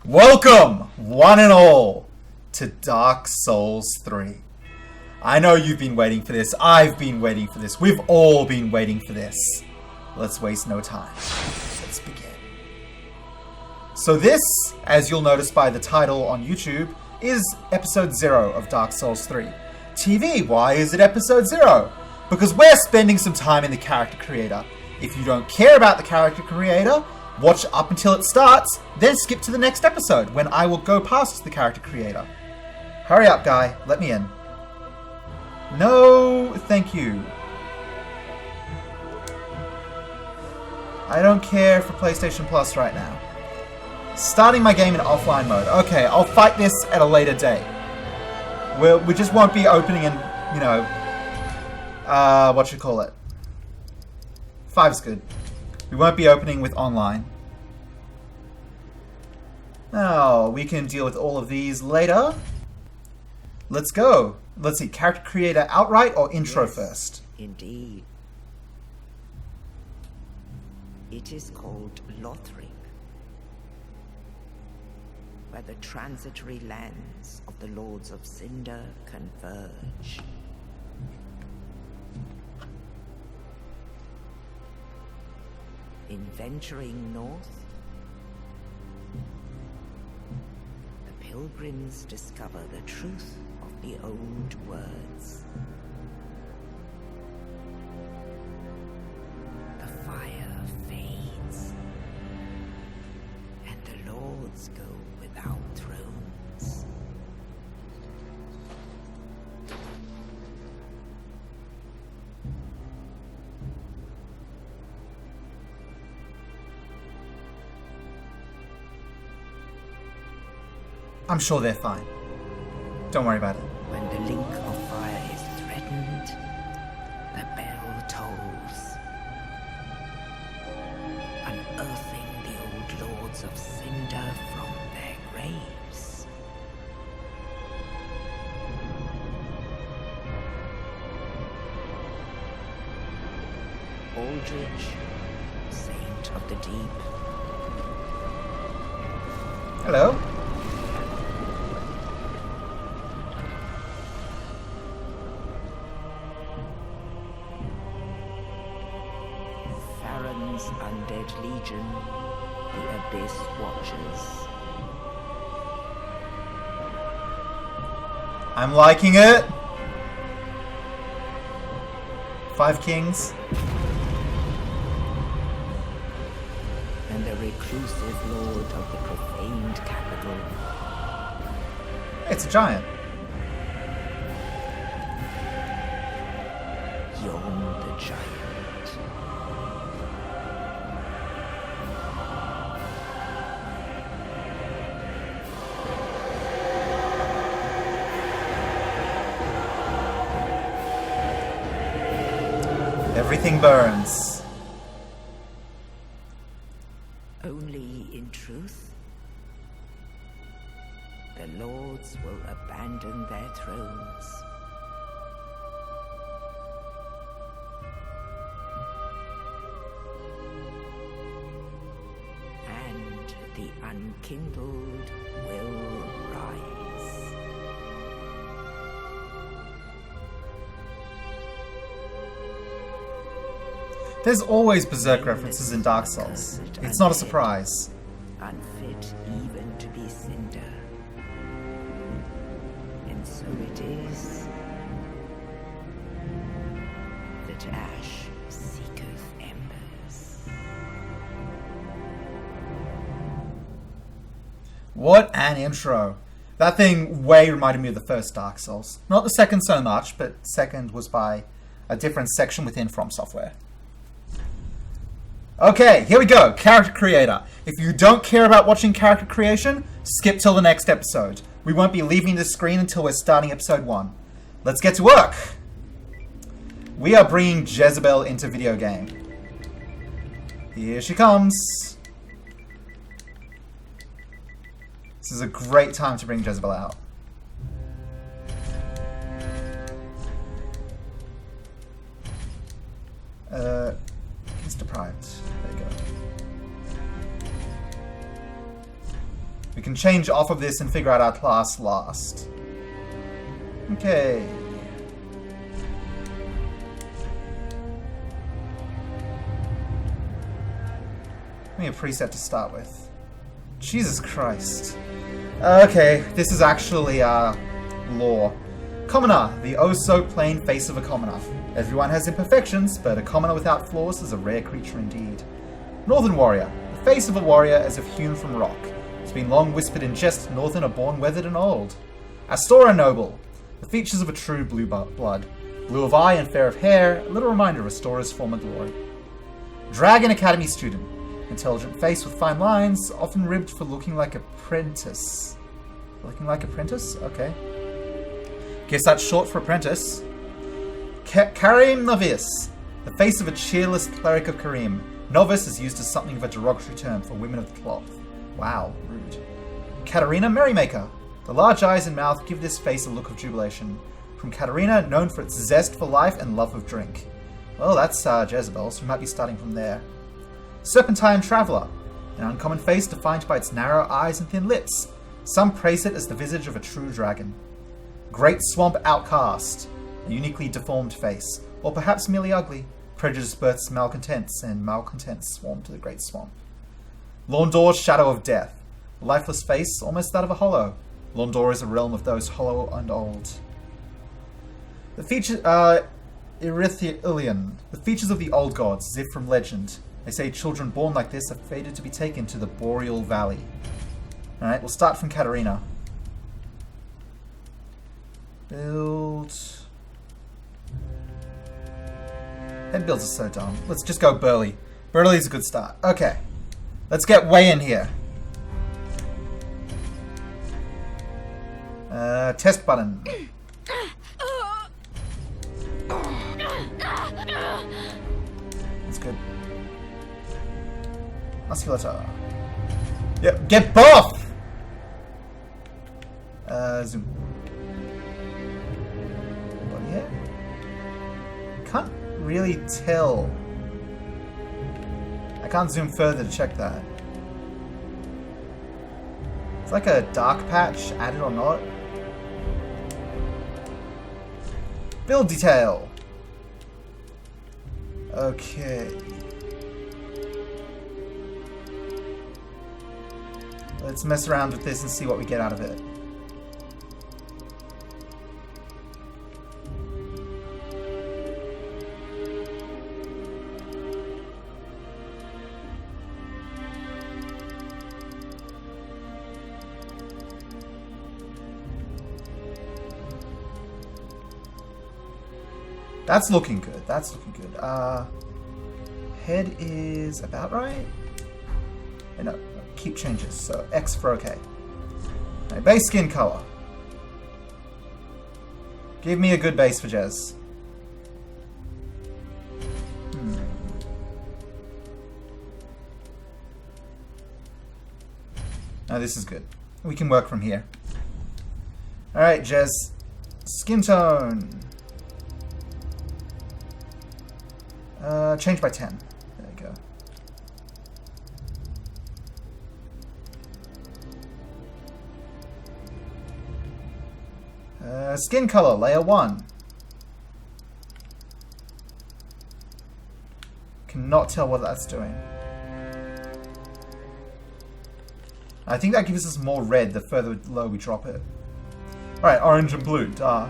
Welcome, one and all, to Dark Souls 3. I know you've been waiting for this, I've been waiting for this, we've all been waiting for this. Let's waste no time. Let's begin. So this, as you'll notice by the title on YouTube, is episode 0 of Dark Souls 3. TV, why is it episode 0? Because we're spending some time in the character creator. If you don't care about the character creator, watch up until it starts, then skip to the next episode when I will go past the character creator. Hurry up, guy. Let me in. No, thank you. I don't care for PlayStation Plus right now. Starting my game in offline mode. Okay, I'll fight this at a later date. We just won't be opening in, you know, what you call it. 5's good. We won't be opening with online. Now, we can deal with all of these later. Let's go. Let's see, character creator outright or intro first? Indeed. It is called Lothric, where the transitory lands of the Lords of Cinder converge. In venturing north, the pilgrims discover the truth of the old words. The fire fades, and the lords go without thrones. I'm sure they're fine. Don't worry about it. When the link of fire is threatened, the bell tolls, unearthing the old lords of Cinder from their graves. Aldrich, saint of the deep. Hello. Undead Legion, the Abyss Watchers. I'm liking it. 5 kings. And the reclusive lord of the profaned capital. It's a giant. Yon the Giant. Everything burns. Only in truth, the lords will abandon their thrones. And the unkindled will rise. There's always Berserk references in Dark Souls. It's not a surprise. Unfit even to be Cinder. And so it is that ash seeketh embers. What an intro. That thing way reminded me of the first Dark Souls. Not the second so much, but second was by a different section within From Software. Okay, here we go. Character creator. If you don't care about watching character creation, skip till the next episode. We won't be leaving the screen until we're starting episode 1. Let's get to work. We are bringing Jezebel into video game. Here she comes. This is a great time to bring Jezebel out. It's deprived. There you go. We can change off of this and figure out our class last. Okay. Give me a preset to start with. Jesus Christ. Okay, this is actually, lore. Commoner, the oh-so-plain face of a commoner. Everyone has imperfections, but a commoner without flaws is a rare creature indeed. Northern warrior, the face of a warrior as if hewn from rock. It's been long whispered in jest, Northern are born weathered and old. Astora noble, the features of a true blue blood. Blue of eye and fair of hair, a little reminder of Astora's former glory. Dragon Academy student. Intelligent face with fine lines, often ribbed for looking like a apprentice. Looking like apprentice? Okay. Guess that's short for apprentice. Karim Novice. The face of a cheerless cleric of Karim. Novice is used as something of a derogatory term for women of the cloth. Wow, rude. Katarina Merrymaker. The large eyes and mouth give this face a look of jubilation. From Katarina, known for its zest for life and love of drink. Well, that's Jezebel, so we might be starting from there. Serpentine Traveller. An uncommon face defined by its narrow eyes and thin lips. Some praise it as the visage of a true dragon. Great Swamp Outcast. A uniquely deformed face. Or perhaps merely ugly. Prejudice births malcontents, and malcontents swarm to the Great Swamp. Lorndor's Shadow of Death. A lifeless face, almost that of a hollow. Lorndor is a realm of those hollow and old. The feature, Erythilian. The features of the old gods, as if from legend. They say children born like this are fated to be taken to the Boreal Valley. Alright, we'll start from Katarina. Build. Head builds are so dumb. Let's just go Burly. Burly's a good start. Okay. Let's get way in here. Test button. That's good. Musculature. Yep, get buff! Zoom. What, yeah? Can't really tell. I can't zoom further to check that. It's like a dark patch, added or not. Build detail. Okay. Let's mess around with this and see what we get out of it. That's looking good. That's looking good. Head is about right. No, keep changes. So X for okay. Right, base skin color. Give me a good base for Jez. No, this is good. We can work from here. Alright, Jez. Skin tone. Change by 10. There you go. Skin color, layer 1. Cannot tell what that's doing. I think that gives us more red the further low we drop it. Alright, orange and blue, duh.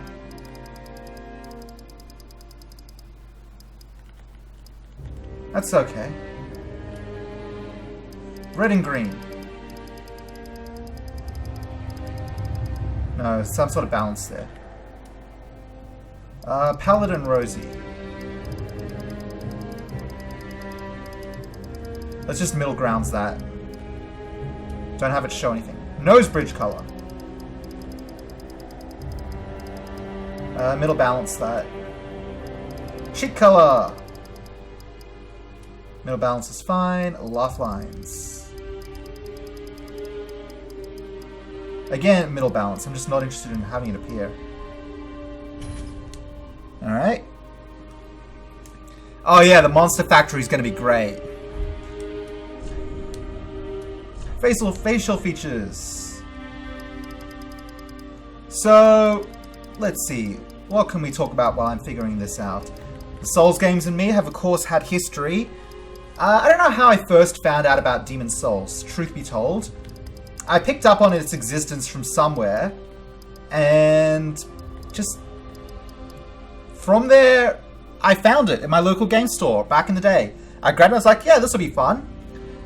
That's okay. Red and green. No, some sort of balance there. Pallid and rosy. Let's just middle grounds that. Don't have it show anything. Nose bridge color. Middle balance that. Cheek color. Middle balance is fine. Laugh lines. Again, middle balance. I'm just not interested in having it appear. Alright. Oh yeah, the Monster Factory is going to be great. Facial features. So, let's see. What can we talk about while I'm figuring this out? The Souls games and me have, of course, had history. I don't know how I first found out about Demon Souls, truth be told. I picked up on its existence from somewhere, and just from there, I found it in my local game store back in the day. I grabbed it, I was like, yeah, this will be fun.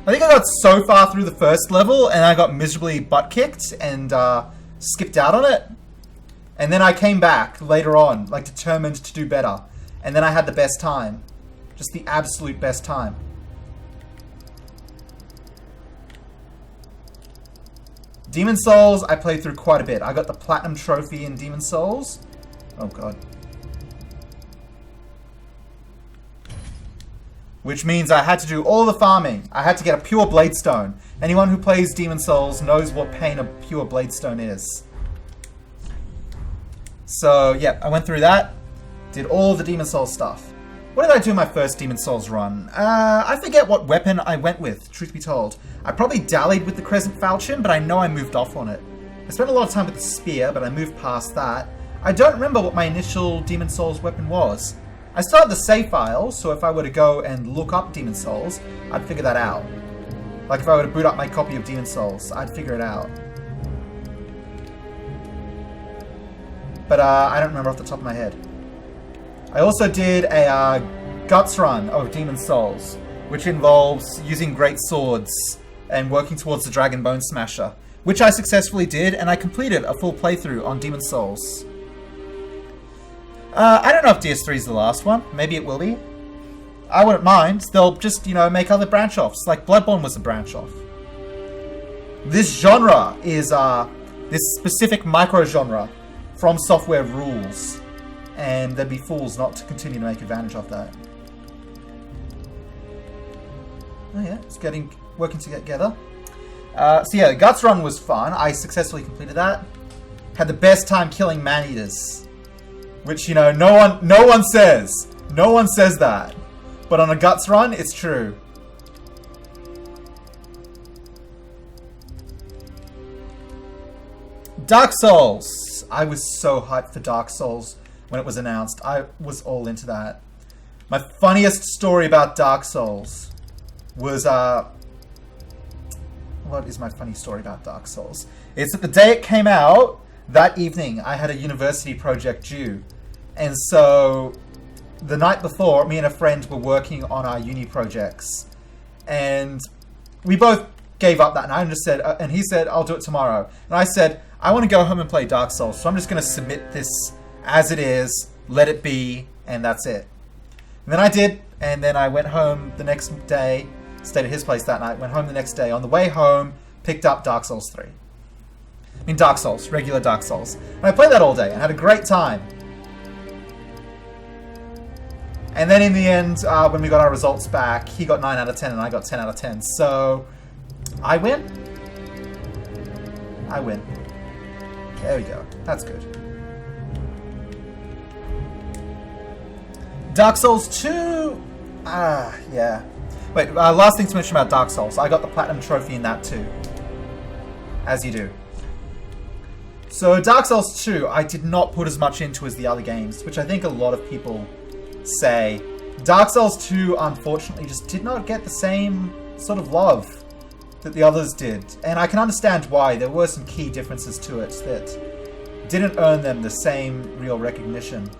I think I got so far through the first level, and I got miserably butt-kicked and skipped out on it. And then I came back later on, like determined to do better. And then I had the best time. Just the absolute best time. Demon Souls, I played through quite a bit. I got the Platinum Trophy in Demon Souls. Oh god. Which means I had to do all the farming. I had to get a pure Bladestone. Anyone who plays Demon Souls knows what pain a pure Bladestone is. So, yeah, I went through that. Did all the Demon Souls stuff. What did I do in my first Demon Souls run? I forget what weapon I went with, truth be told. I probably dallied with the Crescent Falchion, but I know I moved off on it. I spent a lot of time with the Spear, but I moved past that. I don't remember what my initial Demon Souls weapon was. I still have the save file, so if I were to go and look up Demon Souls, I'd figure that out. Like if I were to boot up my copy of Demon Souls, I'd figure it out. But I don't remember off the top of my head. I also did a Guts run of Demon Souls, which involves using great swords and working towards the Dragon Bone Smasher, which I successfully did, and I completed a full playthrough on Demon Souls. I don't know if DS3 is the last one. Maybe it will be. I wouldn't mind. They'll just, you know, make other branch-offs, like Bloodborne was a branch-off. This genre is, this specific micro-genre from Software rules, and they'd be fools not to continue to make advantage of that. Oh yeah, it's working together. So yeah, the Guts run was fun. I successfully completed that. Had the best time killing man-eaters. Which, you know, no one says. No one says that. But on a Guts run, it's true. Dark Souls. I was so hyped for Dark Souls when it was announced. I was all into that. My funniest story about Dark Souls was, what is my funny story about Dark Souls? It's that the day it came out, that evening, I had a university project due. And so, the night before, me and a friend were working on our uni projects. And we both gave up that night and just said, and he said, I'll do it tomorrow. And I said, I want to go home and play Dark Souls, so I'm just going to submit this as it is, let it be, and that's it. And then I did, and then I went home the next day, stayed at his place that night, went home the next day. On the way home, picked up Dark Souls 3. I mean Dark Souls, regular Dark Souls. And I played that all day and had a great time. And then in the end, when we got our results back, he got 9 out of 10 and I got 10 out of 10. So, I win. I win. There we go. That's good. Dark Souls 2... yeah. Wait, last thing to mention about Dark Souls. I got the Platinum Trophy in that too. As you do. So, Dark Souls 2, I did not put as much into as the other games, which I think a lot of people say. Dark Souls 2, unfortunately, just did not get the same sort of love that the others did. And I can understand why. There were some key differences to it that didn't earn them the same real recognition.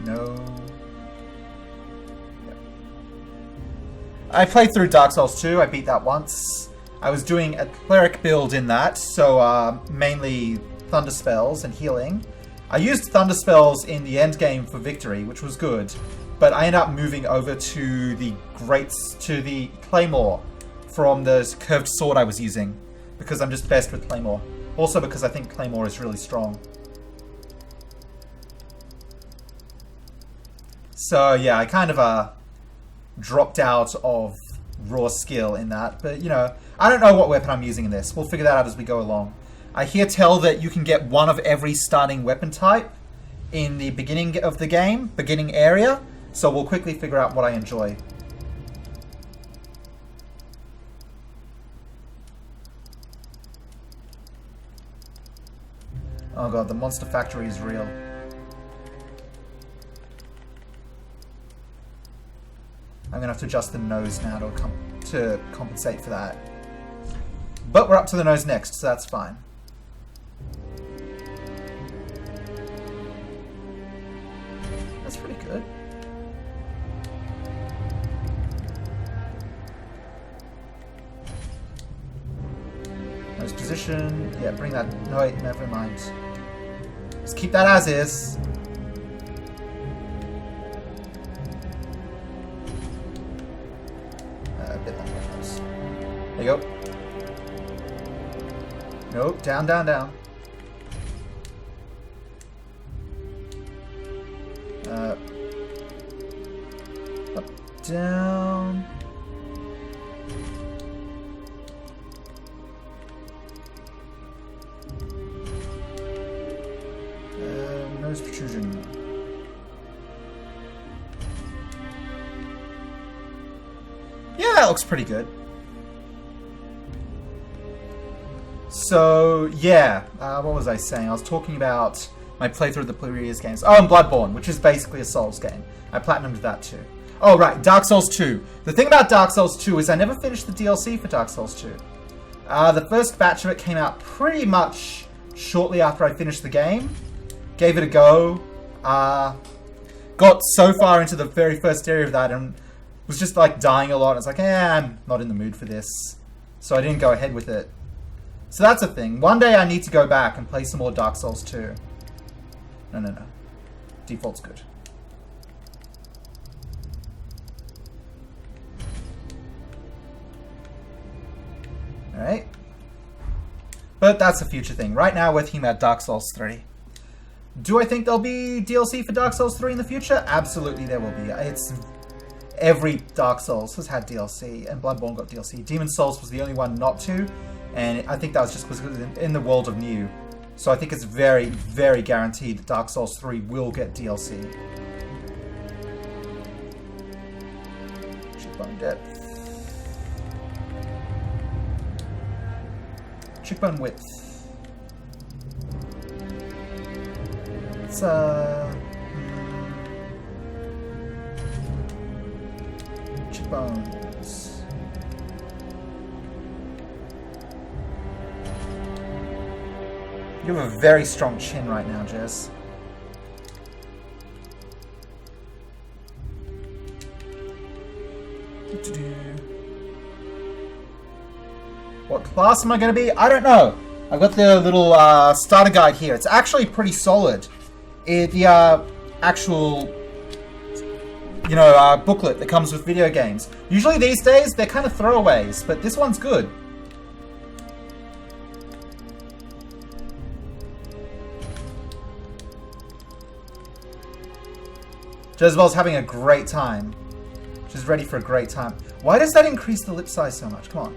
No. I played through Dark Souls 2. I beat that once. I was doing a cleric build in that, so mainly thunder spells and healing. I used thunder spells in the end game for victory, which was good, but I ended up moving over to the claymore from the curved sword I was using, because I'm just best with claymore. Also because I think claymore is really strong. So yeah, I kind of dropped out of raw skill in that, but you know, I don't know what weapon I'm using in this. We'll figure that out as we go along. I hear tell that you can get one of every starting weapon type in the beginning of the game, beginning area, so we'll quickly figure out what I enjoy. Oh god, the monster factory is real. I'm gonna have to adjust the nose now to compensate for that. But we're up to the nose next, so that's fine. That's pretty good. Nose position. Yeah, bring that. No, wait, never mind. Just keep that as is. A bit longer nose. There you go. Nope, down, down, down. Up, down. Nose protrusion. Yeah, that looks pretty good. So, yeah, what was I saying? I was talking about my playthrough of the previous games. Oh, and Bloodborne, which is basically a Souls game. I platinumed that too. Oh, right, Dark Souls 2. The thing about Dark Souls 2 is I never finished the DLC for Dark Souls 2. The first batch of it came out pretty much shortly after I finished the game. Gave it a go. Got so far into the very first area of that and was just like dying a lot. It's like, I'm not in the mood for this. So I didn't go ahead with it. So that's a thing. One day I need to go back and play some more Dark Souls 2. No. Default's good. Alright. But that's a future thing. Right now we're thinking about Dark Souls 3. Do I think there'll be DLC for Dark Souls 3 in the future? Absolutely there will be. Every Dark Souls has had DLC, and Bloodborne got DLC. Demon's Souls was the only one not to, and I think that was just because it was in the world of New. So I think it's very, very guaranteed that Dark Souls 3 will get DLC. Cheekbone depth. Cheekbone width. It's cheekbones. You have a very strong chin right now, Jez. What class am I going to be? I don't know. I've got the little starter guide here. It's actually pretty solid. The actual, booklet that comes with video games. Usually these days, they're kind of throwaways, but this one's good. Jezebel's having a great time. She's ready for a great time. Why does that increase the lip size so much? Come on.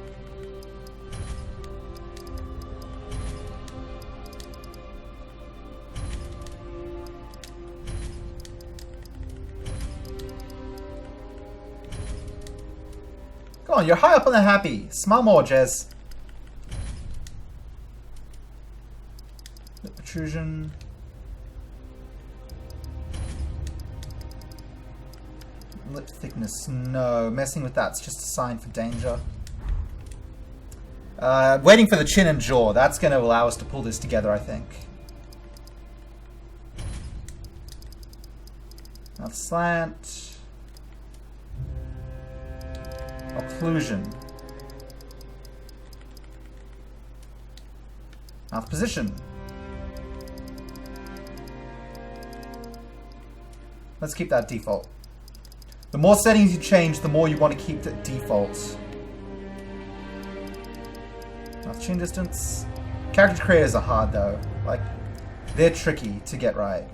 Come on, you're high up on the happy. Smile more, Jez. Lip protrusion. Lip thickness, no. Messing with that's just a sign for danger. Waiting for the chin and jaw. That's going to allow us to pull this together, I think. Mouth slant. Occlusion. Mouth position. Let's keep that default. The more settings you change, the more you want to keep it default. Mouth chin distance. Character creators are hard though. Like, they're tricky to get right.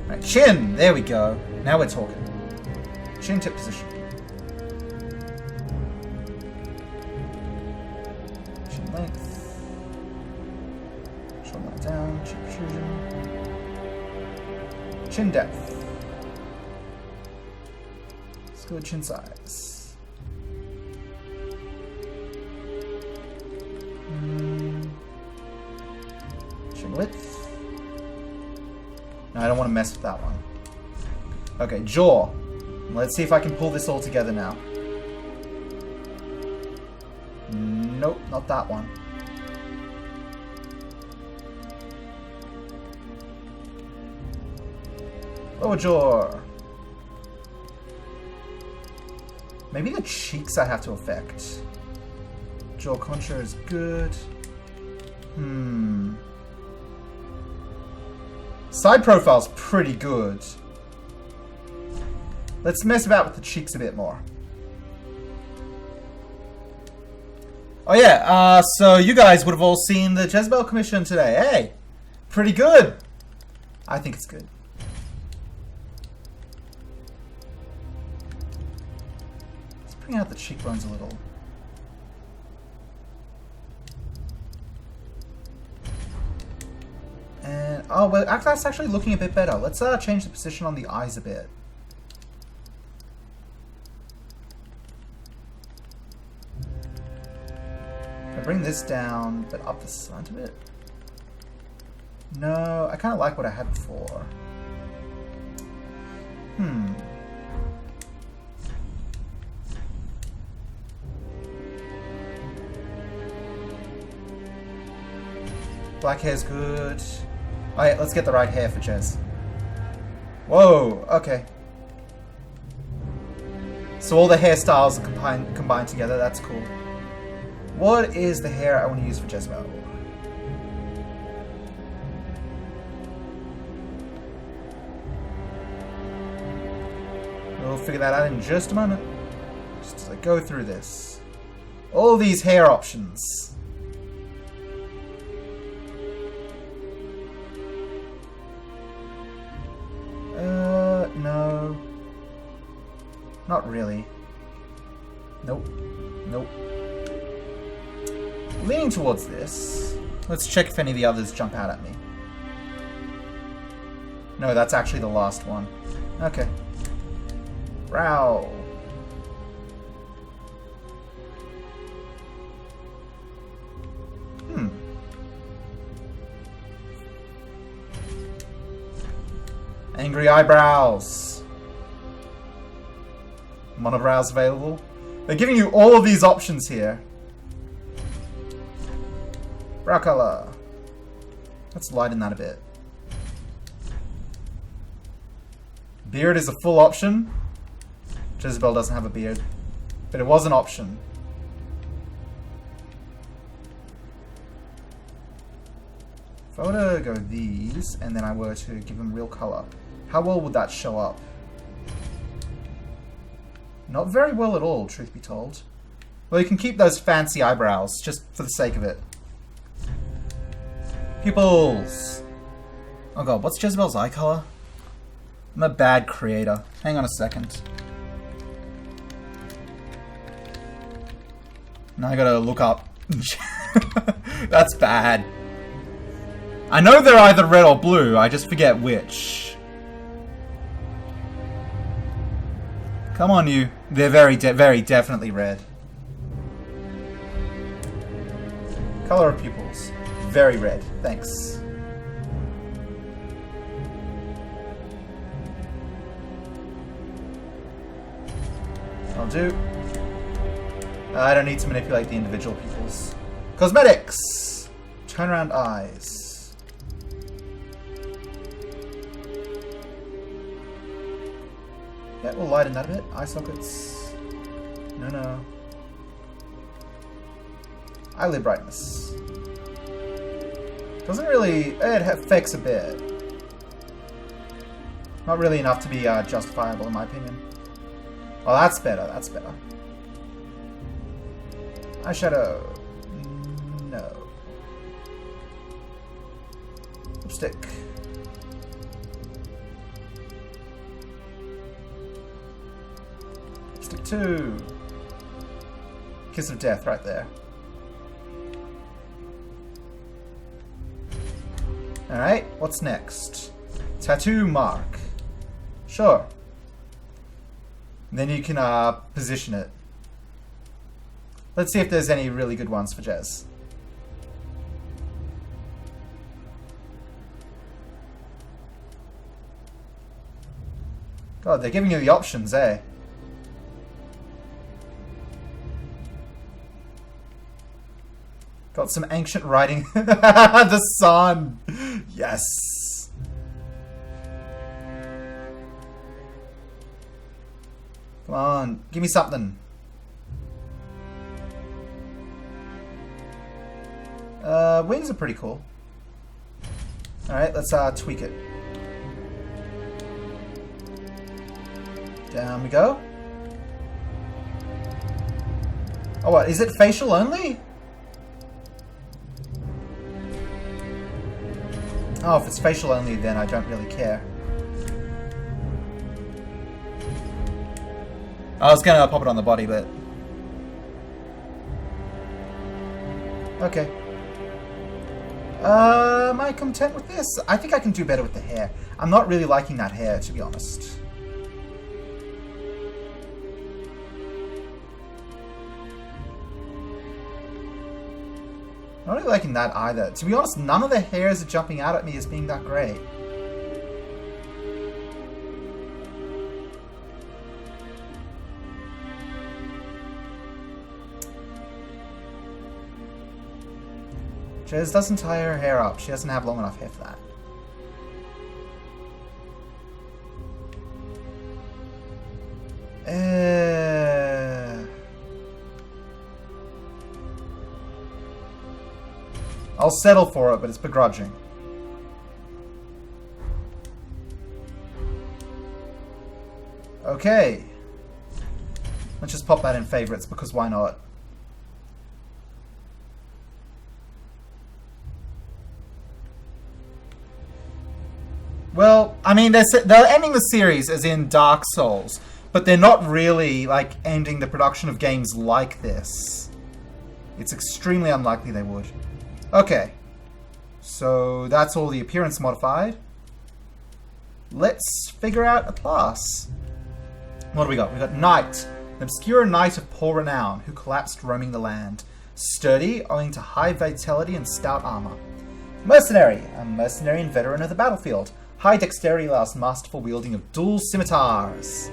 Right, chin! There we go. Now we're talking. Chin tip position. Chin length. Shoulder down. Chin protrusion. Chin depth. Good chin size. Chin width. width. No, I don't want to mess with that one. Okay, jaw. Let's see if I can pull this all together now. Nope, not that one. Lower jaw. Maybe the cheeks I have to affect. Jaw contour is good. Side profile's pretty good. Let's mess about with the cheeks a bit more. Oh yeah, so you guys would have all seen the Jezebel commission today. Hey, pretty good. I think it's good. Let's bring out the cheekbones a little. And, oh, well, that's actually looking a bit better. Let's change the position on the eyes a bit. I bring this down, but up the side a bit. No, I kind of like what I had before. Black hair's good. Alright, let's get the right hair for Jez. Whoa, okay. So all the hairstyles are combined together, that's cool. What is the hair I want to use for Jezebel? We'll figure that out in just a moment. Just as I go through this. All these hair options. No. Not really. Nope. Nope. Leaning towards this. Let's check if any of the others jump out at me. No, that's actually the last one. Okay. Brow. Angry eyebrows. Monobrows available. They're giving you all of these options here. Brow color. Let's lighten that a bit. Beard is a full option. Jezebel doesn't have a beard, but it was an option. If I were to go these, and then I were to give them real color, how well would that show up? Not very well at all, truth be told. Well, you can keep those fancy eyebrows, just for the sake of it. Pupils! Oh god, what's Jezebel's eye color? I'm a bad creator. Hang on a second. Now I gotta look up. That's bad. I know they're either red or blue, I just forget which. Come on, you. They're very definitely red. Color of pupils. Very red. Thanks. I'll do. I don't need to manipulate the individual pupils. Cosmetics! Turn around eyes. Yeah, we'll lighten that a bit. Eye sockets. No. Eyelid brightness. Doesn't really... It affects a bit. Not really enough to be justifiable in my opinion. Oh, that's better. That's better. Eyeshadow. No. Lipstick. Lipstick 2. Kiss of death right there. Alright, what's next? Tattoo mark. Sure. And then you can position it. Let's see if there's any really good ones for Jez. God, they're giving you the options, eh? Got some ancient writing. The sun! Yes! Come on, give me something. Wings are pretty cool. Alright, let's tweak it. Down we go. Oh, what? Is it facial only? Oh, if it's facial only, then I don't really care. I was gonna pop it on the body, but... Okay. Am I content with this? I think I can do better with the hair. I'm not really liking that hair, to be honest. Not really liking that either. To be honest, none of the hairs are jumping out at me as being that great. Jez doesn't tie her hair up. She doesn't have long enough hair for that. I'll settle for it, but it's begrudging. Okay. Let's just pop that in favorites, because why not? Well, I mean, they're ending the series as in Dark Souls, but they're not really, like, ending the production of games like this. It's extremely unlikely they would. Okay. So, that's all the appearance modified. Let's figure out a class. What do we got? We got Knight, an obscure knight of poor renown who collapsed roaming the land. Sturdy, owing to high vitality and stout armor. Mercenary, a mercenary and veteran of the battlefield. High dexterity allows masterful wielding of dual scimitars.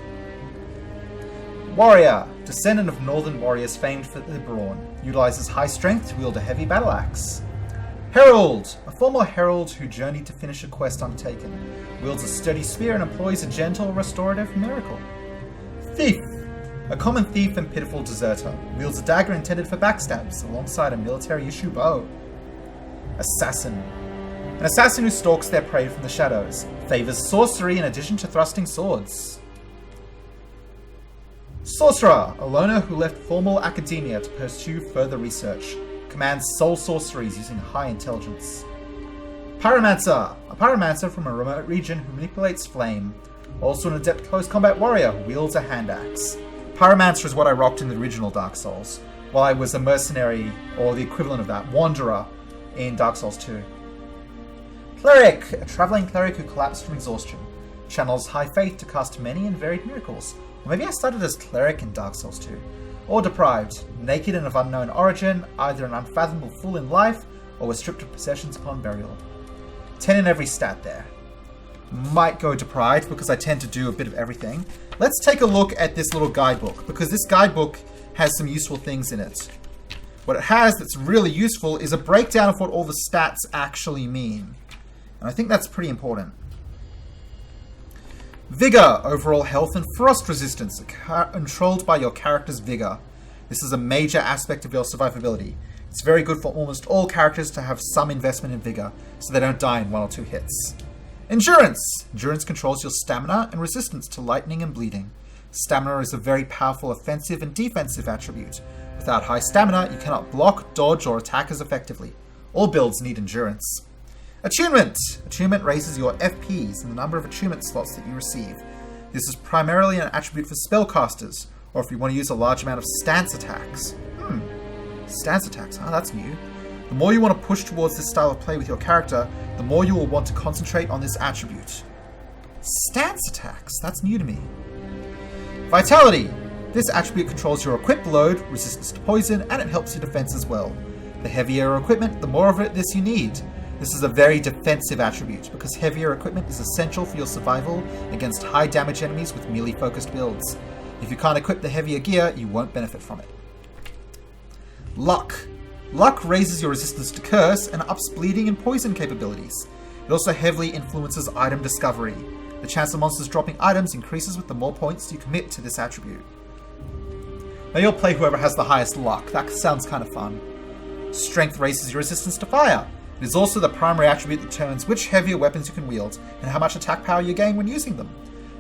Warrior, descendant of northern warriors famed for their brawn. Utilizes high strength to wield a heavy battle axe. Herald, a former herald who journeyed to finish a quest untaken. Wields a sturdy spear and employs a gentle restorative miracle. Thief, a common thief and pitiful deserter. Wields a dagger intended for backstabs alongside a military issue bow. Assassin, an assassin who stalks their prey from the shadows. Favors sorcery in addition to thrusting swords. Sorcerer, a loner who left formal academia to pursue further research. Commands soul sorceries using high intelligence. Pyromancer, a pyromancer from a remote region who manipulates flame. Also an adept close combat warrior who wields a hand axe. Pyromancer is what I rocked in the original Dark Souls, while I was a mercenary, or the equivalent of that, wanderer, in Dark Souls 2. Cleric, a traveling cleric who collapsed from exhaustion. Channels high faith to cast many and varied miracles. Or maybe I started as cleric in Dark Souls 2. Or deprived, naked and of unknown origin, either an unfathomable fool in life, or was stripped of possessions upon burial. 10 in every stat there. Might go deprived because I tend to do a bit of everything. Let's take a look at this little guidebook, because this guidebook has some useful things in it. What it has that's really useful is a breakdown of what all the stats actually mean. And I think that's pretty important. Vigor, overall health and frost resistance, controlled by your character's vigor. This is a major aspect of your survivability. It's very good for almost all characters to have some investment in vigor, so they don't die in 1 or 2 hits. Endurance. Endurance controls your stamina and resistance to lightning and bleeding. Stamina is a very powerful offensive and defensive attribute. Without high stamina, you cannot block, dodge, or attack as effectively. All builds need endurance. Attunement. Attunement raises your FPs and the number of attunement slots that you receive. This is primarily an attribute for spellcasters, or if you want to use a large amount of stance attacks. Stance attacks, huh? That's new. The more you want to push towards this style of play with your character, the more you will want to concentrate on this attribute. Stance attacks, that's new to me. Vitality. This attribute controls your equipped load, resistance to poison, and it helps your defense as well. The heavier your equipment, the more of this you need. This is a very defensive attribute, because heavier equipment is essential for your survival against high damage enemies with melee focused builds. If you can't equip the heavier gear, you won't benefit from it. Luck. Luck raises your resistance to curse and ups bleeding and poison capabilities. It also heavily influences item discovery. The chance of monsters dropping items increases with the more points you commit to this attribute. Now you'll play whoever has the highest luck. That sounds kind of fun. Strength raises your resistance to fire. It is also the primary attribute that determines which heavier weapons you can wield and how much attack power you gain when using them.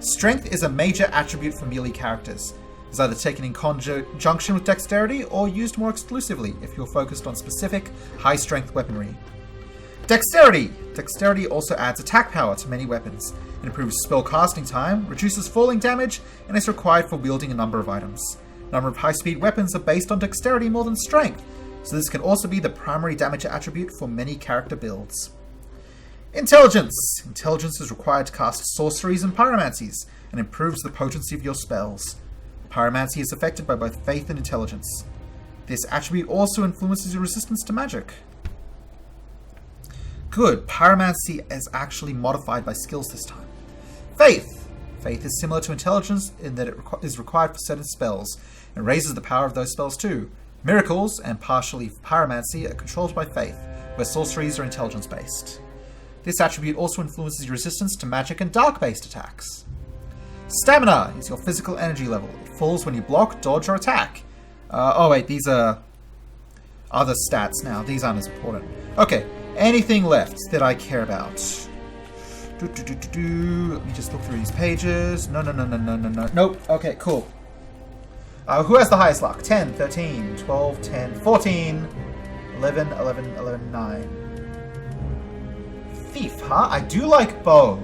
Strength is a major attribute for melee characters. It is either taken in conjunction with dexterity or used more exclusively if you're focused on specific high-strength weaponry. Dexterity! Dexterity also adds attack power to many weapons. It improves spell casting time, reduces falling damage, and is required for wielding a number of items. A number of high-speed weapons are based on dexterity more than strength, so this can also be the primary damage attribute for many character builds. Intelligence! Intelligence is required to cast sorceries and pyromancies, and improves the potency of your spells. Pyromancy is affected by both faith and intelligence. This attribute also influences your resistance to magic. Good, pyromancy is actually modified by skills this time. Faith! Faith is similar to intelligence in that it is required for certain spells, and raises the power of those spells too. Miracles, and partially pyromancy, are controlled by faith, where sorceries are intelligence-based. This attribute also influences your resistance to magic and dark-based attacks. Stamina is your physical energy level. It falls when you block, dodge, or attack. Oh wait, these are other stats now. These aren't as important. Okay, anything left that I care about? Let me just look through these pages. No. Nope. Okay, cool. Who has the highest luck? 10, 13, 12, 10, 14, 11, 9. Thief, huh? I do like bow.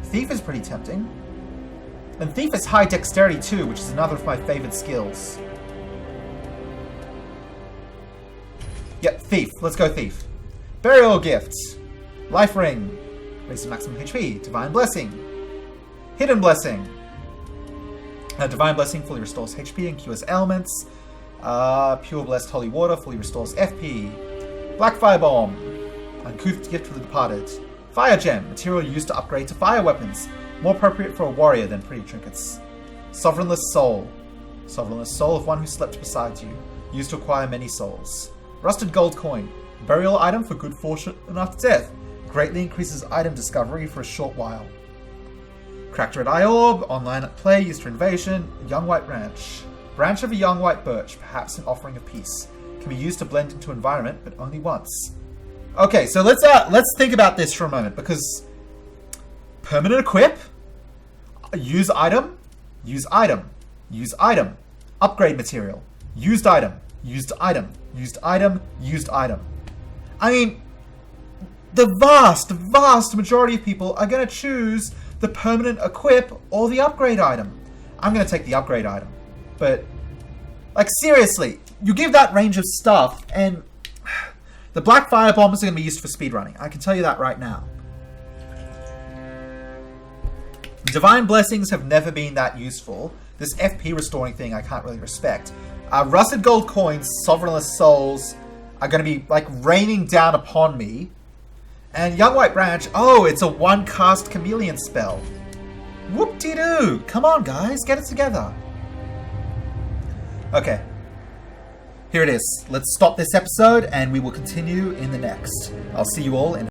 Thief is pretty tempting. And Thief is high dexterity too, which is another of my favorite skills. Yep, Thief. Let's go Thief. Burial Gift. Life Ring. Raises maximum HP. Divine Blessing. Hidden Blessing. Divine Blessing fully restores HP and cures ailments. Pure Blessed Holy Water fully restores FP. Black Fire Bomb. Uncouth Gift for the Departed. Fire Gem. Material used to upgrade to fire weapons. More appropriate for a warrior than pretty trinkets. Sovereignless Soul. Sovereignless Soul of one who slept beside you. Used to acquire many souls. Rusted Gold Coin. Burial item for good fortune after death. Greatly increases item discovery for a short while. Cracked Red Eye Orb, online at play, used for invasion. Young White Branch. Branch of a young white birch, perhaps an offering of peace. Can be used to blend into environment, but only once. Okay, so let's think about this for a moment, because permanent equip, use item, use item, use item, upgrade material, used item, used item, used item, used item. I mean, the vast majority of people are going to choose the permanent equip or the upgrade item. I'm going to take the upgrade item. But, like, seriously, you give that range of stuff, and the Black Fire Bombs are going to be used for speedrunning. I can tell you that right now. Divine Blessings have never been that useful. This FP restoring thing I can't really respect. Rusted Gold Coins, Sovereignless Souls are going to be, like, raining down upon me. And Young White Branch, oh, it's a one-cast chameleon spell. Whoop-de-doo! Come on, guys, get it together. Okay. Here it is. Let's stop this episode, and we will continue in the next. I'll see you all in